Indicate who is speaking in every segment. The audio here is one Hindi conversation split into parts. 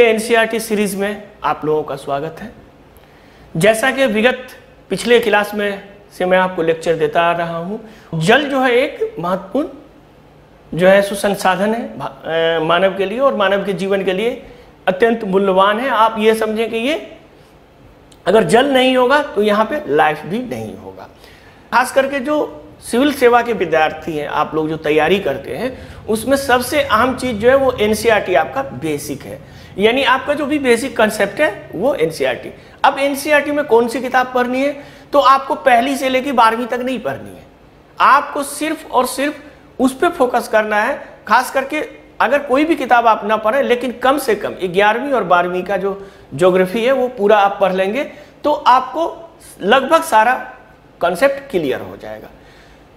Speaker 1: एनसीईआरटी सीरीज में आप लोगों का स्वागत है। जैसा कि विगत पिछले क्लास में से मैं आपको लेक्चर देता आ रहा हूँ, जल जो है एक महत्वपूर्ण जो है सुसंसाधन है मानव के लिए और मानव के जीवन के लिए अत्यंत मूल्यवान है। आप ये समझें कि ये अगर जल नहीं होगा तो यहाँ पे लाइफ भी नहीं होगा। खास करके जो सिविल सेवा के विद्यार्थी हैं, आप लोग जो तैयारी करते हैं, उसमें सबसे अहम चीज़ जो है वो एनसीईआरटी आपका बेसिक है, यानी आपका जो भी बेसिक कंसेप्ट है वो एनसीईआरटी। अब एनसीईआरटी में कौन सी किताब पढ़नी है, तो आपको पहली से लेकर 12वीं तक नहीं पढ़नी है, आपको सिर्फ और सिर्फ उस पर फोकस करना है। खास करके अगर कोई भी किताब आप ना पढ़ें, लेकिन कम से कम 11वीं और 12वीं का जो ज्योग्राफी है वो पूरा आप पढ़ लेंगे तो आपको लगभग सारा कॉन्सेप्ट क्लियर हो जाएगा।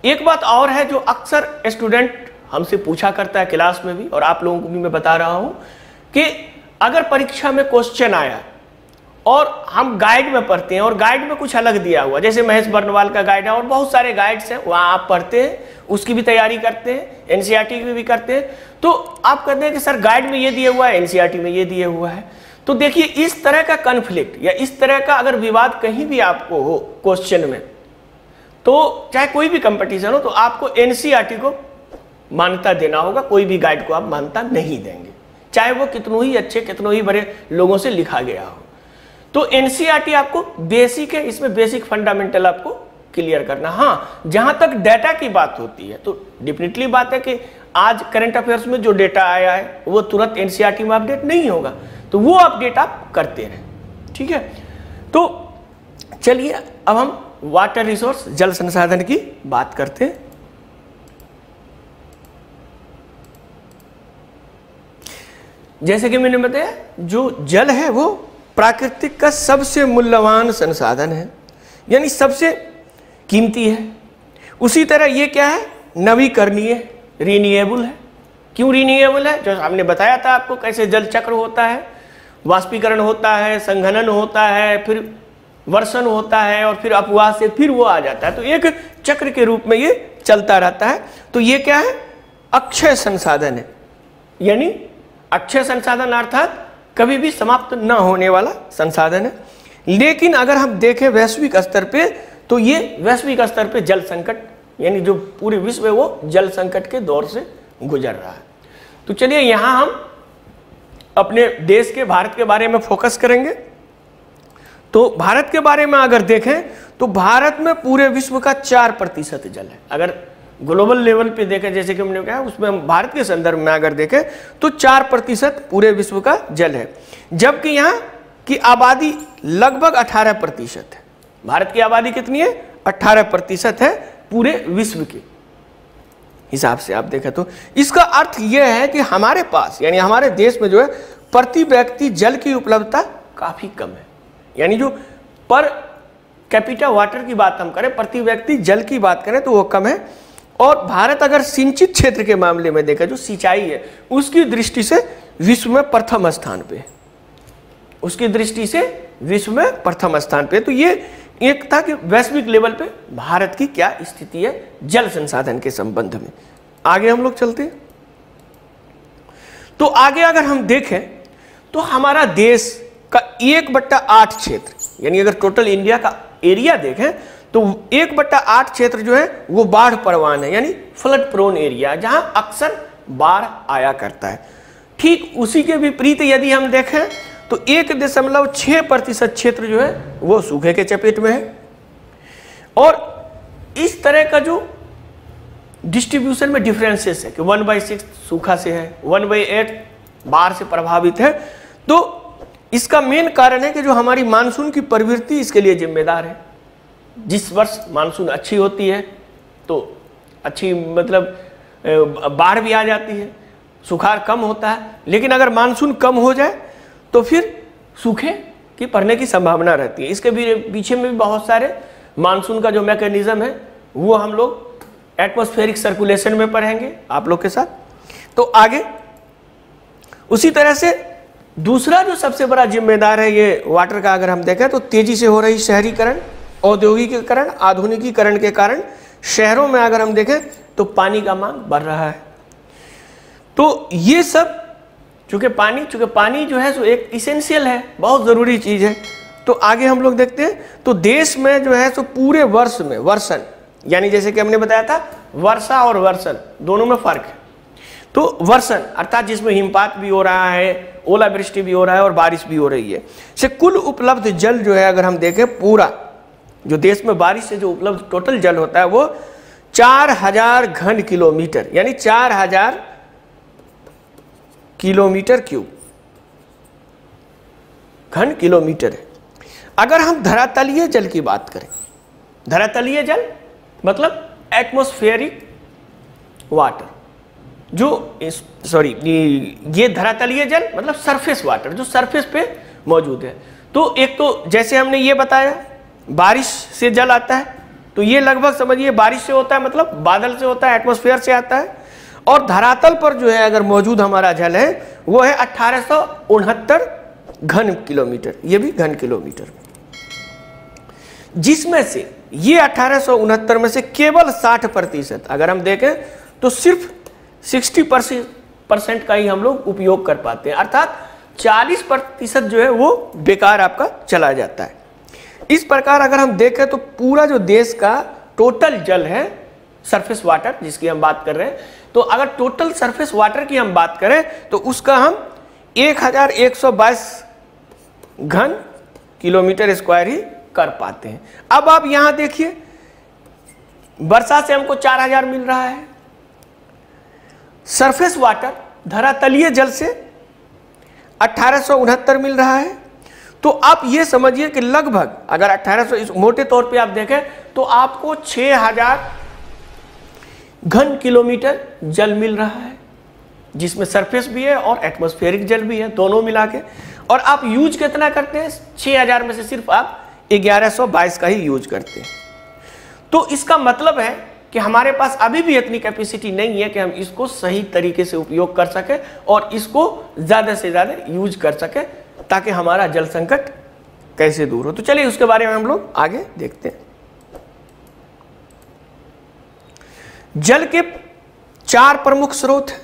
Speaker 1: एक बात और है जो अक्सर स्टूडेंट हमसे पूछा करता है क्लास में भी, और आप लोगों को भी मैं बता रहा हूं कि अगर परीक्षा में क्वेश्चन आया और हम गाइड में पढ़ते हैं और गाइड में कुछ अलग दिया हुआ, जैसे महेश बर्नवाल का गाइड है और बहुत सारे गाइड्स हैं, वहाँ आप पढ़ते हैं, उसकी भी तैयारी करते हैं, एनसीईआरटी की भी करते हैं, तो आप कहते हैं कि सर गाइड में ये दिया हुआ है, एनसीईआरटी में ये दिया हुआ है। तो देखिए, इस तरह का कन्फ्लिक्ट या इस तरह का अगर विवाद कहीं भी आपको हो क्वेश्चन में, तो चाहे कोई भी कंपटीशन हो, तो आपको एनसीईआरटी को मान्यता देना होगा। कोई भी गाइड को आप मान्यता नहीं देंगे, चाहे वो कितनों ही अच्छे कितनों ही बड़े लोगों से लिखा गया हो। तो एनसीईआरटी आपको बेसिक है, इसमें बेसिक फंडामेंटल आपको क्लियर करना। हाँ, जहां तक डाटा की बात होती है तो डेफिनेटली बात है कि आज करंट अफेयर्स में जो डेटा आया है वो तुरंत एनसीईआरटी में अपडेट नहीं होगा, तो वो अपडेट आप करते रहें, ठीक है। तो चलिए अब हम वाटर रिसोर्स जल संसाधन की बात करते हैं। जैसे कि मैंने बताया, जो जल है वो प्राकृतिक का सबसे मूल्यवान संसाधन है, यानी सबसे कीमती है। उसी तरह ये क्या है, नवीकरणीय, रिन्यूएबल है। क्यों रिन्यूएबल है? जो हमने बताया था आपको कैसे जल चक्र होता है, वाष्पीकरण होता है, संघनन होता है, फिर वर्षण होता है और फिर अपवाह से फिर वो आ जाता है, तो एक चक्र के रूप में ये चलता रहता है। तो ये क्या है, अक्षय संसाधन है, यानी अक्षय संसाधन अर्थात कभी भी समाप्त न होने वाला संसाधन है। लेकिन अगर हम देखें वैश्विक स्तर पे, तो ये वैश्विक स्तर पे जल संकट, यानी जो पूरे विश्व है वो जल संकट के दौर से गुजर रहा है। तो चलिए यहाँ हम अपने देश के भारत के बारे में फोकस करेंगे। तो भारत के बारे में अगर देखें तो भारत में पूरे विश्व का 4% जल है। अगर ग्लोबल लेवल पे देखें, जैसे कि हमने कहा, उसमें हम भारत के संदर्भ में अगर देखें तो 4% पूरे विश्व का जल है, जबकि यहाँ की आबादी लगभग 18% है। भारत की आबादी कितनी है? 18% है पूरे विश्व के हिसाब से आप देखें तो। इसका अर्थ यह है कि हमारे पास, यानी हमारे देश में जो है प्रति व्यक्ति जल की उपलब्धता काफी कम है। यानी जो पर कैपिटा वाटर की बात हम करें, प्रति व्यक्ति जल की बात करें तो वो कम है। और भारत अगर सिंचित क्षेत्र के मामले में देखें, जो सिंचाई है उसकी दृष्टि से विश्व में प्रथम स्थान पे, उसकी दृष्टि से विश्व में प्रथम स्थान पे। तो ये एक था कि वैश्विक लेवल पे भारत की क्या स्थिति है जल संसाधन के संबंध में। आगे हम लोग चलते हैं। तो आगे अगर हम देखें तो हमारा देश का 1/8 क्षेत्र, यानी अगर टोटल इंडिया का एरिया देखें तो 1/8 क्षेत्र जो है वो बाढ़ प्रवण है, यानी फ्लड प्रोन एरिया, जहां अक्सर बाढ़ आया करता है। ठीक उसी के विपरीत यदि हम देखें तो 1.6% क्षेत्र जो है वो सूखे के चपेट में है। और इस तरह का जो डिस्ट्रीब्यूशन में डिफरेंसेस है कि 1/6 सूखा से है, 1/8 बाढ़ से प्रभावित है। तो इसका मेन कारण है कि जो हमारी मानसून की प्रवृत्ति इसके लिए जिम्मेदार है। जिस वर्ष मानसून अच्छी होती है तो अच्छी मतलब बाढ़ भी आ जाती है, सुखाड़ कम होता है। लेकिन अगर मानसून कम हो जाए तो फिर सूखे की पड़ने की संभावना रहती है। इसके पीछे में भी बहुत सारे मानसून का जो मैकेनिज्म है वो हम लोग एटमॉस्फेरिक सर्कुलेशन में पढ़ेंगे आप लोग के साथ। तो आगे उसी तरह से दूसरा जो सबसे बड़ा जिम्मेदार है ये वाटर का, अगर हम देखें तो तेजी से हो रही शहरीकरण, औद्योगिकीकरण, आधुनिकीकरण के कारण शहरों में अगर हम देखें तो पानी का मांग बढ़ रहा है। तो ये सब चूंकि पानी जो है सो एक इसेंशियल है, बहुत ज़रूरी चीज़ है। तो आगे हम लोग देखते हैं, तो देश में जो है सो पूरे वर्ष में वर्षन, यानी जैसे कि हमने बताया था वर्षा और वर्षन दोनों में फर्क है। तो वर्षन अर्थात जिसमें हिमपात भी हो रहा है, ओलावृष्टि भी हो रहा है और बारिश भी हो रही है, से कुल उपलब्ध जल जो है अगर हम देखें, पूरा जो देश में बारिश से जो उपलब्ध टोटल जल होता है वो 4000 घन किलोमीटर, यानी 4000 किलोमीटर क्यूब घन किलोमीटर है। अगर हम धरातलीय जल की बात करें, धरातलीय जल मतलब एटमॉस्फेरिक वाटर, जो ये धरातलीय जल मतलब सरफेस वाटर, जो सरफेस पे मौजूद है। तो एक तो जैसे हमने ये बताया बारिश से जल आता है, तो ये लगभग समझिए बारिश से होता है, मतलब बादल से होता है, एटमॉस्फेयर से आता है। और धरातल पर जो है अगर मौजूद हमारा जल है वो है 1869 घन किलोमीटर, ये भी घन किलोमीटर में, जिसमें से ये 1869 में से केवल 60% अगर हम देखें तो सिर्फ 60% का ही हम लोग उपयोग कर पाते हैं, अर्थात 40% जो है वो बेकार आपका चला जाता है। इस प्रकार अगर हम देखें तो पूरा जो देश का टोटल जल है, सरफेस वाटर जिसकी हम बात कर रहे हैं, तो अगर टोटल सरफेस वाटर की हम बात करें तो उसका हम 1122 घन किलोमीटर स्क्वायर ही कर पाते हैं। अब आप यहां देखिए, वर्षा से हमको 4000 मिल रहा है, सरफेस वाटर धरातलीय जल से 1869 मिल रहा है। तो आप ये समझिए कि लगभग अगर 1800 मोटे तौर पे आप देखें तो आपको 6000 घन किलोमीटर जल मिल रहा है, जिसमें सरफेस भी है और एटमॉस्फेरिक जल भी है, दोनों मिला के। और आप यूज कितना करते हैं? 6000 में से सिर्फ आप 1122 का ही यूज करते हैं। तो इसका मतलब है कि हमारे पास अभी भी इतनी कैपेसिटी नहीं है कि हम इसको सही तरीके से उपयोग कर सके और इसको ज़्यादा से ज़्यादा यूज कर सके, ताकि हमारा जल संकट कैसे दूर हो। तो चलिए उसके बारे में हम लोग आगे देखते हैं। जल के 4 प्रमुख स्रोत हैं।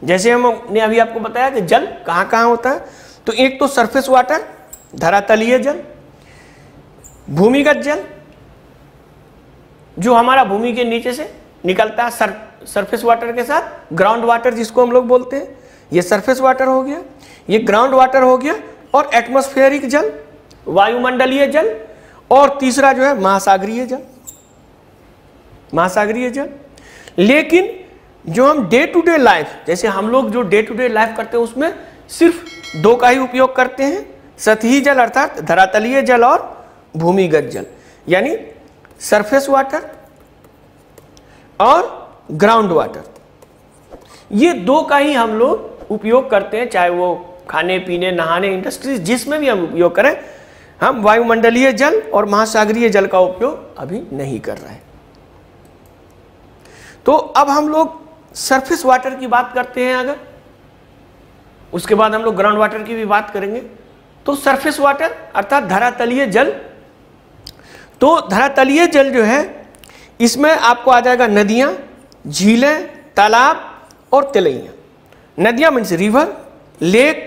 Speaker 1: जैसे हमने अभी आपको बताया कि जल कहाँ कहाँ होता है, तो एक तो सरफेस वाटर धरातलीय जल, भूमिगत जल जो हमारा भूमि के नीचे से निकलता है सरफेस वाटर के साथ, ग्राउंड वाटर जिसको हम लोग बोलते हैं, ये सरफेस वाटर हो गया, ये ग्राउंड वाटर हो गया, और एटमॉस्फेरिक जल, वायुमंडलीय जल, और तीसरा जो है महासागरीय जल, महासागरीय जल। लेकिन जो हम डे टू डे लाइफ, जैसे हम लोग जो डे टू डे लाइफ करते हैं उसमें सिर्फ 2 का ही उपयोग करते हैं, सतही जल अर्थात धरातलीय जल और भूमिगत जल, यानी सरफेस वाटर और ग्राउंड वाटर। ये 2 का ही हम लोग उपयोग करते हैं, चाहे वो खाने पीने, नहाने, इंडस्ट्रीज, जिसमें भी हम उपयोग करें। हम वायुमंडलीय जल और महासागरीय जल का उपयोग अभी नहीं कर रहे हैं। तो अब हम लोग सरफेस वाटर की बात करते हैं, अगर उसके बाद हम लोग ग्राउंड वाटर की भी बात करेंगे। तो सरफेस वाटर अर्थात धरातलीय जल, तो धरातलीय जल जो है इसमें आपको आ जाएगा नदियां, झीलें, तालाब और तलैया। नदियां मीन्स रिवर, लेक,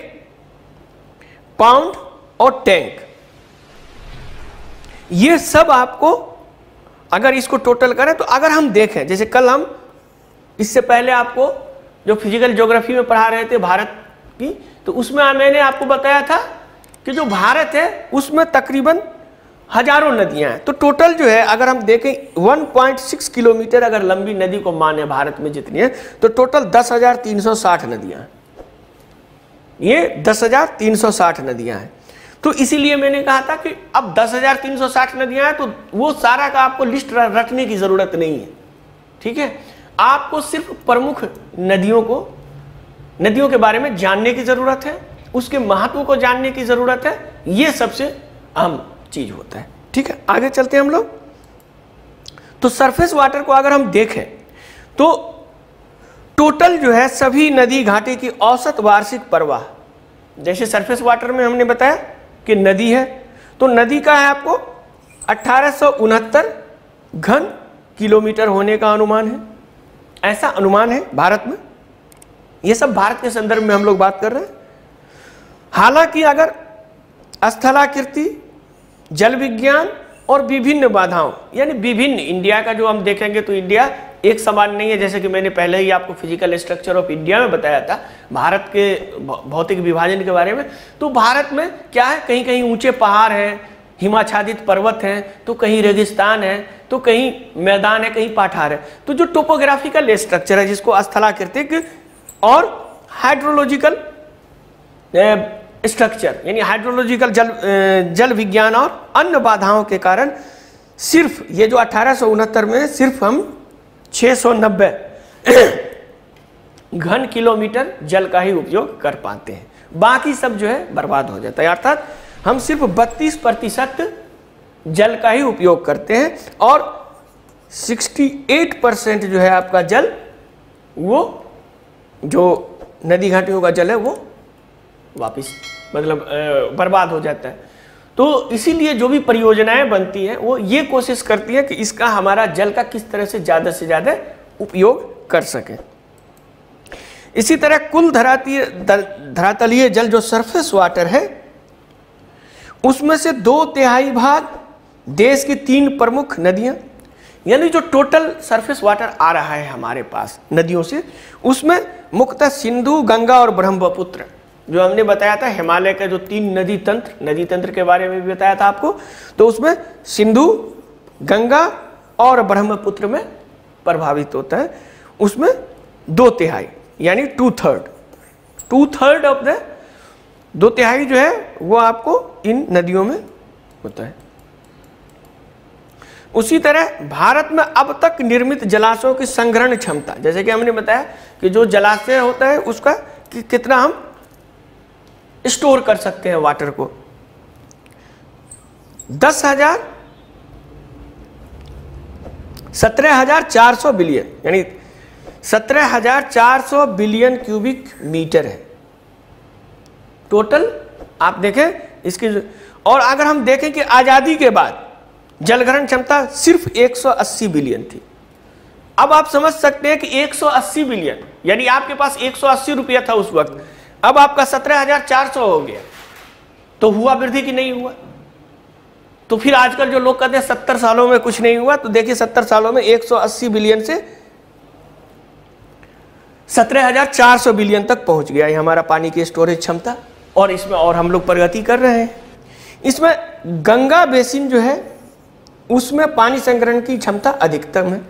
Speaker 1: पाउंड और टैंक। ये सब आपको अगर इसको टोटल करें तो अगर हम देखें, जैसे कल हम इससे पहले आपको जो फिजिकल ज्योग्राफी में पढ़ा रहे थे भारत की, तो उसमें मैंने आपको बताया था कि जो भारत है उसमें तकरीबन हजारों नदियां हैं। तो टोटल जो है अगर हम देखें 1.6 किलोमीटर अगर लंबी नदी को माने भारत में जितनी है, तो टोटल 10,360 नदियां हैं। ये 10,360 नदियां हैं। तो इसीलिए मैंने कहा था कि अब 10,360 नदियां हैं तो वो सारा का आपको लिस्ट रखने की जरूरत नहीं है, ठीक है। आपको सिर्फ प्रमुख नदियों के बारे में जानने की जरूरत है, उसके महत्व को जानने की जरूरत है। ये सबसे अहम चीज होता है, ठीक है। आगे चलते हैं हम लोग। तो सरफेस वाटर को अगर हम देखें तो टोटल जो है सभी नदी घाटी की औसत वार्षिक प्रवाह, जैसे सरफेस वाटर में हमने बताया कि नदी है, तो नदी का है आपको 1869 घन किलोमीटर होने का अनुमान है, ऐसा अनुमान है भारत में। ये सब भारत के संदर्भ में हम लोग बात कर रहे हैं। हालांकि अगर स्थलाकृति, जल विज्ञान और विभिन्न बाधाओं, यानी विभिन्न, इंडिया का जो हम देखेंगे तो इंडिया एक समान नहीं है, जैसे कि मैंने पहले ही आपको फिजिकल स्ट्रक्चर ऑफ इंडिया में बताया था भारत के भौतिक विभाजन के बारे में। तो भारत में क्या है, कहीं कहीं ऊंचे पहाड़ हैं, हिमाच्छादित पर्वत हैं, तो कहीं रेगिस्तान है, तो कहीं मैदान है, कहीं पठार है। तो जो टोपोग्राफिकल स्ट्रक्चर है जिसको स्थलाकृतिक और हाइड्रोलॉजिकल स्ट्रक्चर यानी हाइड्रोलॉजिकल जल विज्ञान और अन्य बाधाओं के कारण सिर्फ ये जो 1869 में सिर्फ हम 690 घन किलोमीटर जल का ही उपयोग कर पाते हैं, बाकी सब जो है बर्बाद हो जाता है। अर्थात हम सिर्फ 32% जल का ही उपयोग करते हैं और 68% जो है आपका जल, वो जो नदी घाटियों का जल है वो वापिस मतलब बर्बाद हो जाता है। तो इसीलिए जो भी परियोजनाएं बनती हैं वो ये कोशिश करती है कि इसका हमारा जल का किस तरह से ज़्यादा उपयोग कर सके। इसी तरह कुल धरातलीय जल जो सरफेस वाटर है उसमें से 2/3 भाग देश की 3 प्रमुख नदियां, यानी जो टोटल सरफेस वाटर आ रहा है हमारे पास नदियों से, उसमें मुख्यतः सिंधु, गंगा और ब्रह्मपुत्र, जो हमने बताया था हिमालय का जो 3 नदी तंत्र के बारे में भी बताया था आपको, तो उसमें सिंधु, गंगा और ब्रह्मपुत्र में प्रभावित होता है। उसमें 2/3 यानी 2/3 ऑफ द 2/3 जो है वो आपको इन नदियों में होता है। उसी तरह भारत में अब तक निर्मित जलाशयों की संग्रहण क्षमता, जैसे कि हमने बताया कि जो जलाशय होता है उसका कितना हम स्टोर कर सकते हैं वाटर को, 17,400 बिलियन यानी 17,400 बिलियन क्यूबिक मीटर है टोटल। आप देखें इसकी, और अगर हम देखें कि आज़ादी के बाद जलग्रहण क्षमता सिर्फ 180 बिलियन थी। अब आप समझ सकते हैं कि 180 बिलियन यानी आपके पास 180 रुपया था उस वक्त, अब आपका 17,400 हो गया। तो हुआ वृद्धि कि नहीं हुआ? तो फिर आजकल जो लोग कहते हैं 70 सालों में कुछ नहीं हुआ, तो देखिए 70 सालों में 180 बिलियन से 17,400 बिलियन तक पहुंच गया है हमारा पानी की स्टोरेज क्षमता, और इसमें और हम लोग प्रगति कर रहे हैं। इसमें गंगा बेसिन जो है उसमें पानी संग्रहण की क्षमता अधिकतम है,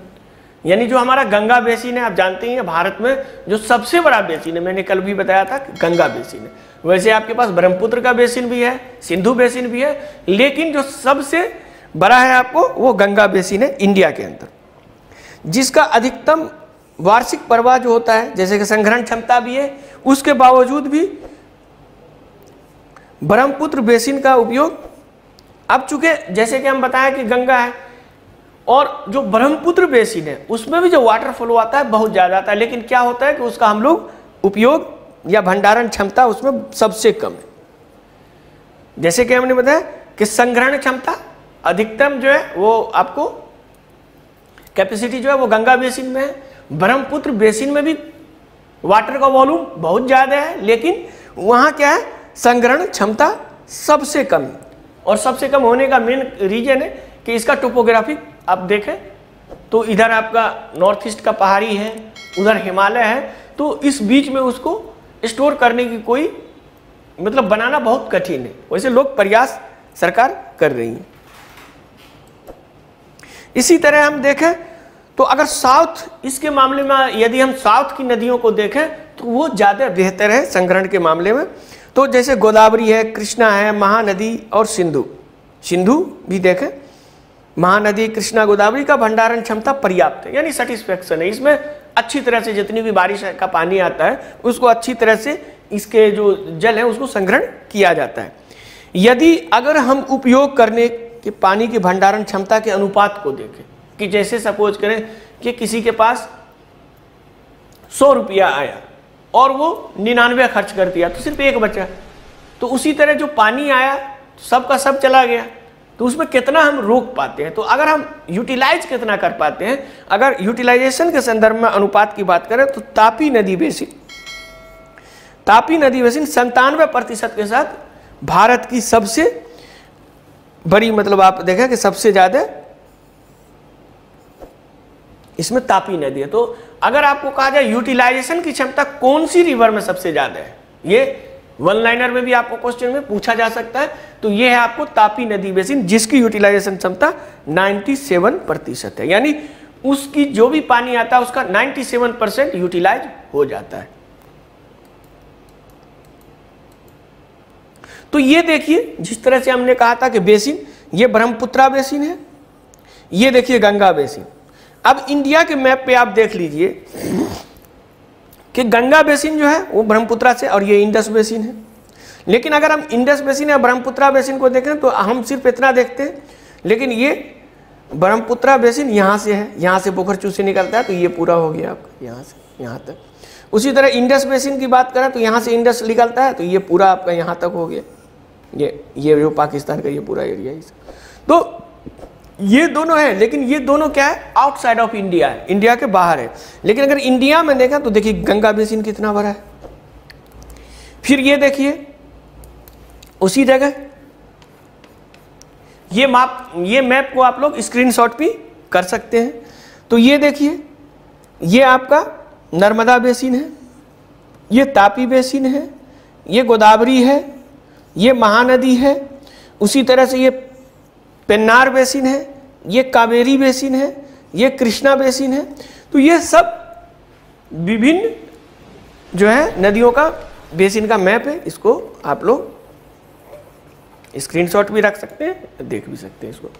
Speaker 1: यानी जो हमारा गंगा बेसिन है, आप जानते हैं भारत में जो सबसे बड़ा बेसिन है, मैंने कल भी बताया था कि गंगा बेसिन है। वैसे आपके पास ब्रह्मपुत्र का बेसिन भी है, सिंधु बेसिन भी है, लेकिन जो सबसे बड़ा है आपको वो गंगा बेसिन है इंडिया के अंदर, जिसका अधिकतम वार्षिक प्रवाह जो होता है, जैसे कि संग्रहण क्षमता भी है, उसके बावजूद भी ब्रह्मपुत्र बेसिन का उपयोग, अब चूंकि जैसे कि हम बताया कि गंगा है और जो ब्रह्मपुत्र बेसिन है उसमें भी जो वाटर फ्लो आता है बहुत ज़्यादा आता है, लेकिन क्या होता है कि उसका हम लोग उपयोग या भंडारण क्षमता उसमें सबसे कम है। जैसे कि हमने बताया कि संग्रहण क्षमता अधिकतम जो है वो आपको कैपेसिटी जो है वो गंगा बेसिन में है, ब्रह्मपुत्र बेसिन में भी वाटर का वॉल्यूम बहुत ज़्यादा है, लेकिन वहाँ क्या है, संग्रहण क्षमता सबसे कम है। और सबसे कम होने का मेन रीजन है कि इसका टोपोग्राफी आप देखें तो इधर आपका नॉर्थ ईस्ट का पहाड़ी है, उधर हिमालय है, तो इस बीच में उसको स्टोर करने की कोई मतलब बनाना बहुत कठिन है। वैसे लोग प्रयास सरकार कर रही है। इसी तरह हम देखें तो अगर साउथ इसके मामले में यदि हम साउथ की नदियों को देखें तो वो ज़्यादा बेहतर है संग्रहण के मामले में। तो जैसे गोदावरी है, कृष्णा है, महानदी और सिंधु भी देखें, महानदी, कृष्णा, गोदावरी का भंडारण क्षमता पर्याप्त है, यानी सेटिस्फैक्शन है। इसमें अच्छी तरह से जितनी भी बारिश का पानी आता है उसको अच्छी तरह से इसके जो जल है उसको संग्रहण किया जाता है। यदि अगर हम उपयोग करने के पानी की भंडारण क्षमता के अनुपात को देखें कि जैसे सपोज करें कि किसी के पास 100 रुपया आया और वो 99 खर्च कर दिया तो सिर्फ 1 बचा, तो उसी तरह जो पानी आया सबका सब चला गया, तो उसमें कितना हम रोक पाते हैं। तो अगर हम यूटिलाइज कितना कर पाते हैं, अगर यूटिलाइजेशन के संदर्भ में अनुपात की बात करें तो तापी नदी बेसिन तापी नदी बेसिन 97% के साथ भारत की सबसे बड़ी, मतलब आप देखें कि सबसे ज्यादा इसमें तापी नदी है। तो अगर आपको कहा जाए यूटिलाइजेशन की क्षमता कौन सी रिवर में सबसे ज्यादा है, ये वन लाइनर में भी आपको क्वेश्चन में पूछा जा सकता है, तो ये है आपको तापी नदी बेसिन, जिसकी यूटिलाइजेशन क्षमता 97% है, यानी उसकी जो भी पानी आता है उसका 97% यूटिलाइज हो जाता है। तो ये देखिए जिस तरह से हमने कहा था कि बेसिन, ये ब्रह्मपुत्रा बेसिन है, ये देखिए गंगा बेसिन। अब इंडिया के मैप पे आप देख लीजिए कि गंगा बेसिन जो है वो ब्रह्मपुत्रा से, और ये इंडस बेसिन है। लेकिन अगर हम इंडस बेसिन या ब्रह्मपुत्रा बेसिन को देखें तो हम सिर्फ इतना देखते हैं, लेकिन ये ब्रह्मपुत्रा बेसिन यहाँ से है, यहाँ से पोखरचू से निकलता है, तो ये पूरा हो गया आपका यहाँ से यहाँ तक। उसी तरह इंडस बेसिन की बात करें तो यहाँ से इंडस निकलता है, तो ये पूरा आपका यहाँ तक हो गया, ये जो पाकिस्तान का ये पूरा एरिया है। तो ये दोनों है, लेकिन ये दोनों क्या है, आउटसाइड ऑफ इंडिया है, इंडिया के बाहर है। लेकिन अगर इंडिया में देखा तो देखिए गंगा बेसिन कितना बड़ा है। फिर ये देखिए उसी जगह ये मैप को आप लोग स्क्रीनशॉट भी कर सकते हैं। तो ये देखिए ये आपका नर्मदा बेसिन है, ये तापी बेसिन है, ये गोदावरी है, ये महानदी है, उसी तरह से ये पेन्नार बेसिन है, ये कावेरी बेसिन है, ये कृष्णा बेसिन है। तो ये सब विभिन्न जो है नदियों का बेसिन का मैप है, इसको आप लोग स्क्रीनशॉट भी रख सकते हैं, देख भी सकते हैं इसको।